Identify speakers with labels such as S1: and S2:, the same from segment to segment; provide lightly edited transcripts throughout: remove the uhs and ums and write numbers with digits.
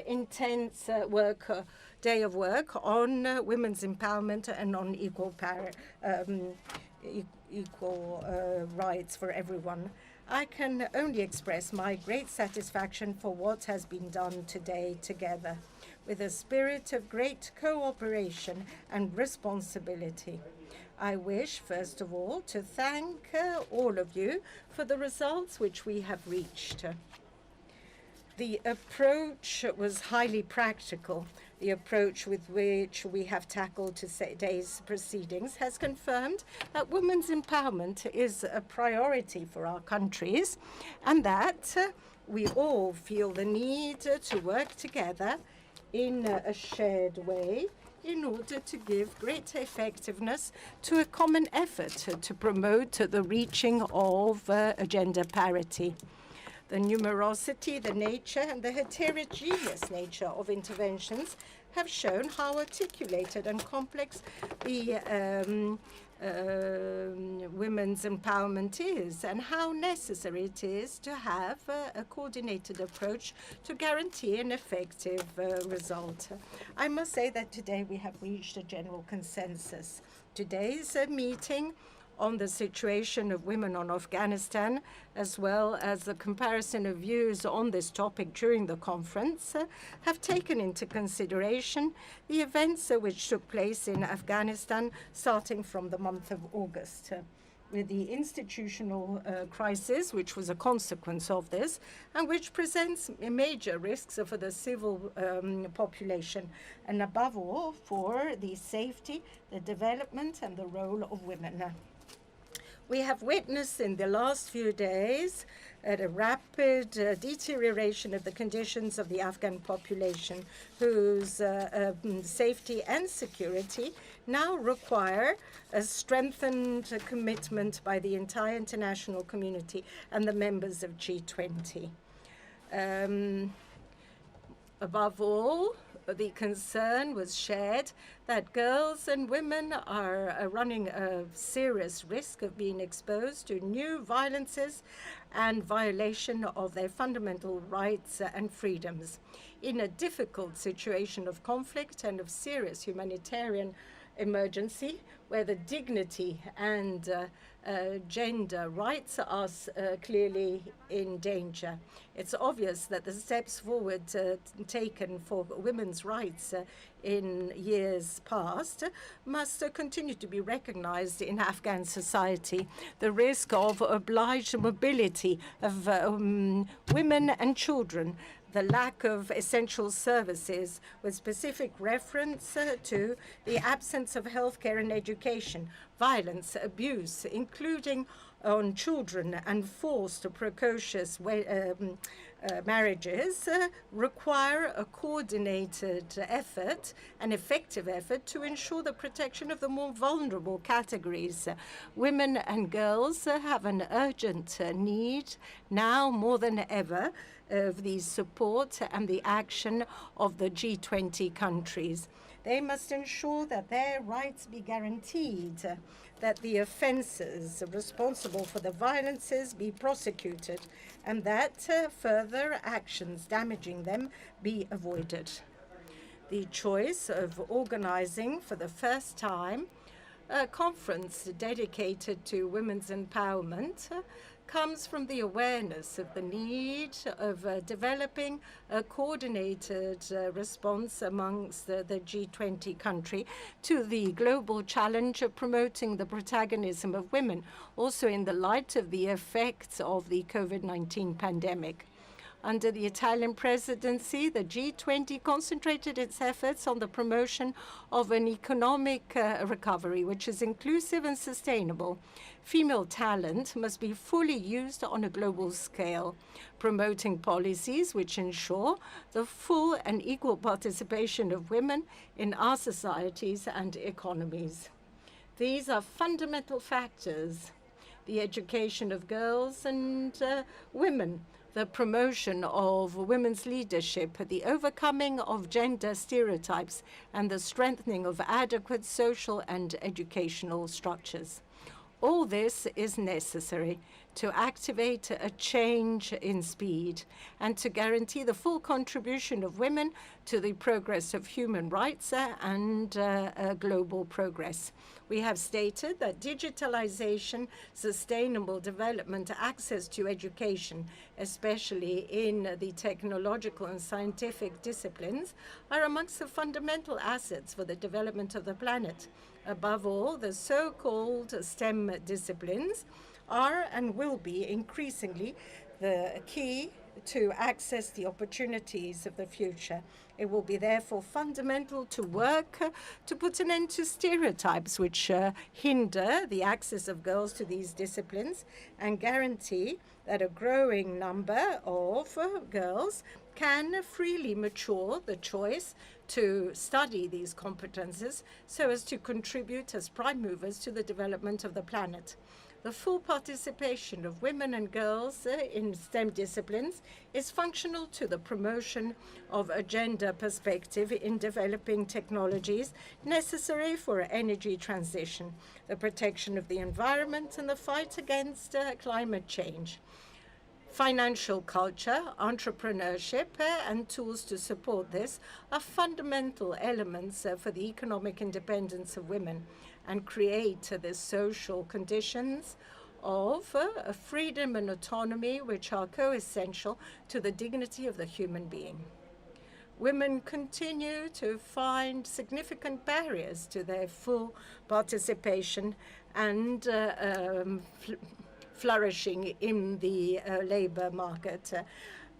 S1: intense day of work on women's empowerment and on equal rights for everyone. I can only express my great satisfaction for what has been done today together, with a spirit of great cooperation and responsibility. I wish, first of all, to thank all of you for the results which we have reached. The approach was highly practical. The approach with which we have tackled today's proceedings has confirmed that women's empowerment is a priority for our countries, and that we all feel the need to work together in a shared way in order to give greater effectiveness to a common effort to promote the reaching of gender parity. The numerosity, the nature, and the heterogeneous nature of interventions have shown how articulated and complex the women's empowerment is, and how necessary it is to have a coordinated approach to guarantee an effective result. I must say that today we have reached a general consensus. Today's meeting on the situation of women on Afghanistan, as well as the comparison of views on this topic during the conference, have taken into consideration the events which took place in Afghanistan starting from the month of August. With the institutional crisis, which was a consequence of this, and which presents major risks for the civil population, and above all, for the safety, the development, and the role of women. We have witnessed in the last few days a rapid deterioration of the conditions of the Afghan population, whose safety and security now require a strengthened commitment by the entire international community and the members of G20. Above all, the concern was shared that girls and women are running a serious risk of being exposed to new violences and violation of their fundamental rights and freedoms. In a difficult situation of conflict and of serious humanitarian emergency, where the dignity and gender rights are clearly in danger. It's obvious that the steps forward taken for women's rights in years past must continue to be recognized in Afghan society. The risk of obliged mobility of women and children, the lack of essential services with specific reference to the absence of healthcare and education, violence, abuse, including on children, and forced precocious marriages require a coordinated effort, an effective effort to ensure the protection of the more vulnerable categories. Women and girls have an urgent need now more than ever of the support and the action of the G20 countries. They must ensure that their rights be guaranteed, that the offenses responsible for the violences be prosecuted, and that further actions damaging them be avoided. The choice of organizing for the first time a conference dedicated to women's empowerment comes from the awareness of the need of developing a coordinated response amongst the G20 country to the global challenge of promoting the protagonism of women, also in the light of the effects of the COVID-19 pandemic. Under the Italian presidency, the G20 concentrated its efforts on the promotion of an economic recovery which is inclusive and sustainable. Female talent must be fully used on a global scale, promoting policies which ensure the full and equal participation of women in our societies and economies. These are fundamental factors: the education of girls and women, the promotion of women's leadership, the overcoming of gender stereotypes, and the strengthening of adequate social and educational structures. All this is necessary to activate a change in speed and to guarantee the full contribution of women to the progress of human rights and global progress. We have stated that digitalization, sustainable development, access to education, especially in the technological and scientific disciplines, are amongst the fundamental assets for the development of the planet. Above all, the so-called STEM disciplines are and will be increasingly the key to access the opportunities of the future. It will be therefore fundamental to work to put an end to stereotypes which hinder the access of girls to these disciplines and guarantee that a growing number of girls can freely mature the choice to study these competences so as to contribute as prime movers to the development of the planet. The full participation of women and girls in STEM disciplines is functional to the promotion of a gender perspective in developing technologies necessary for energy transition, the protection of the environment, and the fight against climate change. Financial culture, entrepreneurship, and tools to support this are fundamental elements for the economic independence of women and create the social conditions of freedom and autonomy which are co-essential to the dignity of the human being. Women continue to find significant barriers to their full participation and flourishing in the labor market,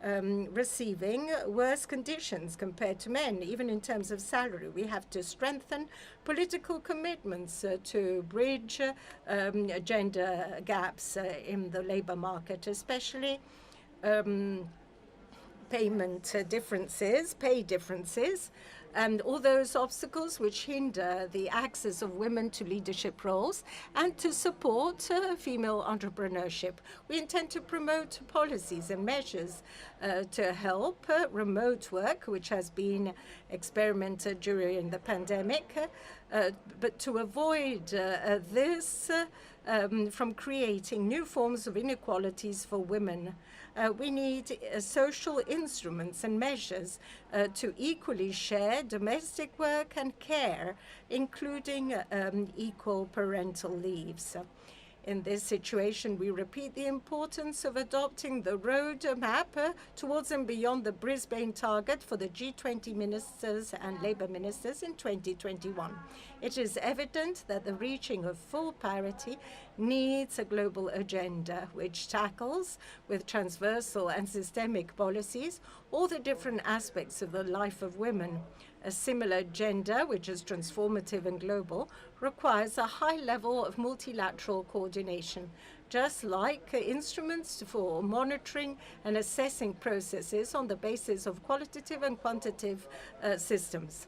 S1: receiving worse conditions compared to men, even in terms of salary. We have to strengthen political commitments to bridge gender gaps in the labor market, especially pay differences, and all those obstacles which hinder the access of women to leadership roles and to support female entrepreneurship. We intend to promote policies and measures to help remote work, which has been experimented during the pandemic, but to avoid this from creating new forms of inequalities for women. We need social instruments and measures to equally share domestic work and care, including equal parental leaves. In this situation, we repeat the importance of adopting the roadmap towards and beyond the Brisbane target for the G20 ministers and labour ministers in 2021. It is evident that the reaching of full parity needs a global agenda which tackles, with transversal and systemic policies, all the different aspects of the life of women. A similar agenda, which is transformative and global, requires a high level of multilateral coordination, just like instruments for monitoring and assessing processes on the basis of qualitative and quantitative systems.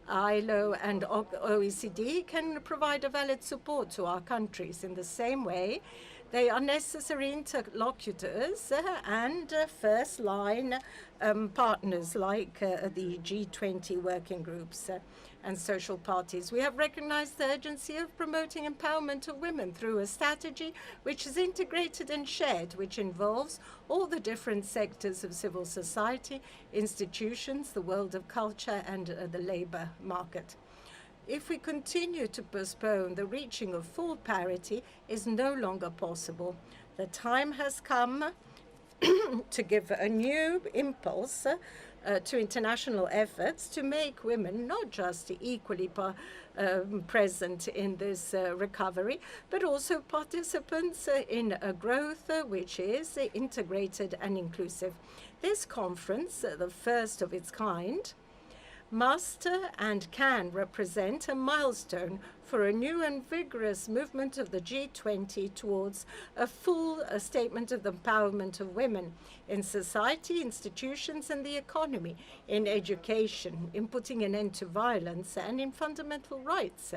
S1: ILO and OECD can provide a valid support to our countries. In the same way, they are necessary interlocutors and first-line partners like the G20 working groups and social parties. We have recognized the urgency of promoting empowerment of women through a strategy which is integrated and shared, which involves all the different sectors of civil society, institutions, the world of culture, and the labor market. If we continue to postpone, the reaching of full parity is no longer possible. The time has come to give a new impulse to international efforts to make women not just equally present in this recovery, but also participants in a growth which is integrated and inclusive. This conference, the first of its kind, must and can represent a milestone for a new and vigorous movement of the G20 towards a full statement of the empowerment of women in society, institutions, and the economy, in education, in putting an end to violence, and in fundamental rights.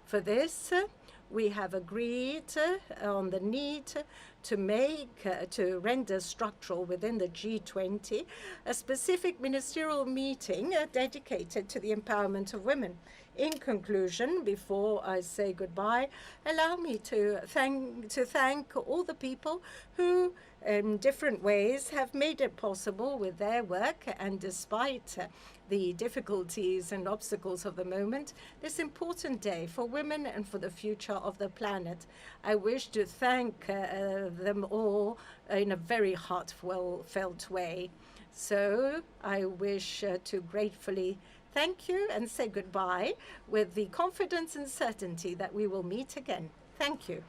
S1: For this, we have agreed on the need to render structural within the G20 a specific ministerial meeting dedicated to the empowerment of women. In conclusion, before I say goodbye, allow me to thank all the people who, in different ways, have made it possible with their work, and despite the difficulties and obstacles of the moment, this important day for women and for the future of the planet. I wish to thank them all in a very heartfelt way. So I wish to gratefully thank you and say goodbye with the confidence and certainty that we will meet again. Thank you.